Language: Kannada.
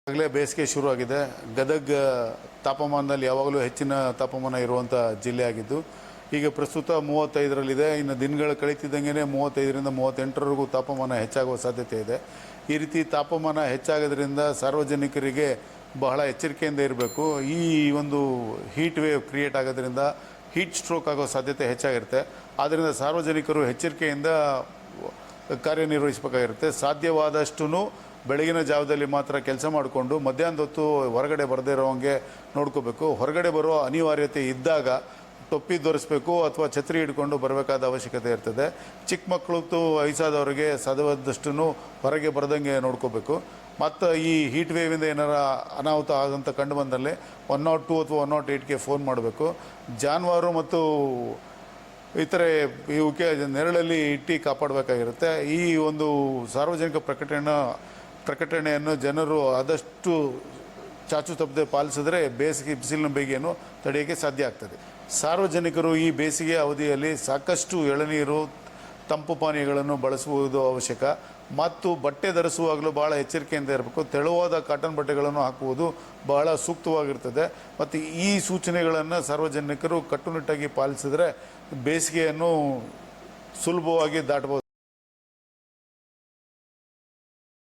ಆಗಲೇ ಬೇಸಿಗೆ ಶುರುವಾಗಿದೆ. ಗದಗ ತಾಪಮಾನದಲ್ಲಿ ಯಾವಾಗಲೂ ಹೆಚ್ಚಿನ ತಾಪಮಾನ ಇರುವಂಥ ಜಿಲ್ಲೆ ಆಗಿದ್ದು, ಈಗ ಪ್ರಸ್ತುತ 35ರಲ್ಲಿದೆ. ಇನ್ನು ದಿನಗಳು ಕಳೀತಿದ್ದಂಗೆ 35ರಿಂದ 38ರವರೆಗೂ ತಾಪಮಾನ ಹೆಚ್ಚಾಗುವ ಸಾಧ್ಯತೆ ಇದೆ. ಈ ರೀತಿ ತಾಪಮಾನ ಹೆಚ್ಚಾಗೋದ್ರಿಂದ ಸಾರ್ವಜನಿಕರಿಗೆ ಬಹಳ ಎಚ್ಚರಿಕೆಯಿಂದ ಇರಬೇಕು. ಈ ಒಂದು ಹೀಟ್ ವೇವ್ ಕ್ರಿಯೇಟ್ ಆಗೋದ್ರಿಂದ ಹೀಟ್ ಸ್ಟ್ರೋಕ್ ಆಗೋ ಸಾಧ್ಯತೆ ಹೆಚ್ಚಾಗಿರುತ್ತೆ. ಆದ್ದರಿಂದ ಸಾರ್ವಜನಿಕರು ಎಚ್ಚರಿಕೆಯಿಂದ ಕಾರ್ಯನಿರ್ವಹಿಸಬೇಕಾಗಿರುತ್ತೆ. ಸಾಧ್ಯವಾದಷ್ಟು ಬೆಳಗಿನ ಜಾವದಲ್ಲಿ ಮಾತ್ರ ಕೆಲಸ ಮಾಡಿಕೊಂಡು ಮಧ್ಯಾಹ್ನದ ಹೊತ್ತು ಹೊರಗಡೆ ಬರದೇ ಇರೋವಂಗೆ ನೋಡ್ಕೋಬೇಕು. ಹೊರಗಡೆ ಬರೋ ಅನಿವಾರ್ಯತೆ ಇದ್ದಾಗ ಟೊಪ್ಪಿ ಧರಿಸ್ಬೇಕು ಅಥವಾ ಛತ್ರಿ ಹಿಡ್ಕೊಂಡು ಬರಬೇಕಾದ ಅವಶ್ಯಕತೆ ಇರ್ತದೆ. ಚಿಕ್ಕ ಮಕ್ಕಳು ವಯಸ್ಸಾದವರಿಗೆ ಸಾಧ್ಯವಾದಷ್ಟು ಹೊರಗೆ ಬರದಂಗೆ ನೋಡ್ಕೋಬೇಕು. ಮತ್ತು ಈ ಹೀಟ್ ವೇವಿಂದ ಏನಾರ ಅನಾಹುತ ಆದಂಥ ಕಂಡು ಬಂದಲ್ಲಿ 102 ಅಥವಾ 108ಗೆ ಫೋನ್ ಮಾಡಬೇಕು. ಜಾನುವಾರು ಮತ್ತು ಇತರೆ ಇವಕ್ಕೆ ನೆರಳಲ್ಲಿ ಇಟ್ಟು ಕಾಪಾಡಬೇಕಾಗಿರುತ್ತೆ. ಈ ಒಂದು ಸಾರ್ವಜನಿಕ ಪ್ರಕಟಣೆಯನ್ನು ಜನರು ಆದಷ್ಟು ಚಾಚು ತಪ್ಪದೆ ಪಾಲಿಸಿದ್ರೆ ಬಿಸಿಲಿನ ಬೇಗೆಯನ್ನು ತಡೆಯೋಕ್ಕೆ ಸಾಧ್ಯ ಆಗ್ತದೆ. ಸಾರ್ವಜನಿಕರು ಈ ಬೇಸಿಗೆ ಅವಧಿಯಲ್ಲಿ ಸಾಕಷ್ಟು ಎಳನೀರು, ತಂಪು ಪಾನೀಯಗಳನ್ನು ಬಳಸುವುದು ಅವಶ್ಯಕ. ಮತ್ತು ಬಟ್ಟೆ ಧರಿಸುವಾಗಲೂ ಭಾಳ ಎಚ್ಚರಿಕೆಯಿಂದ ಇರಬೇಕು. ತೆಳುವಾದ ಕಾಟನ್ ಬಟ್ಟೆಗಳನ್ನು ಹಾಕುವುದು ಬಹಳ ಸೂಕ್ತವಾಗಿರ್ತದೆ. ಮತ್ತು ಈ ಸೂಚನೆಗಳನ್ನು ಸಾರ್ವಜನಿಕರು ಕಟ್ಟುನಿಟ್ಟಾಗಿ ಪಾಲಿಸಿದರೆ ಬೇಸಿಗೆಯನ್ನು ಸುಲಭವಾಗಿ ದಾಟಬಹುದು.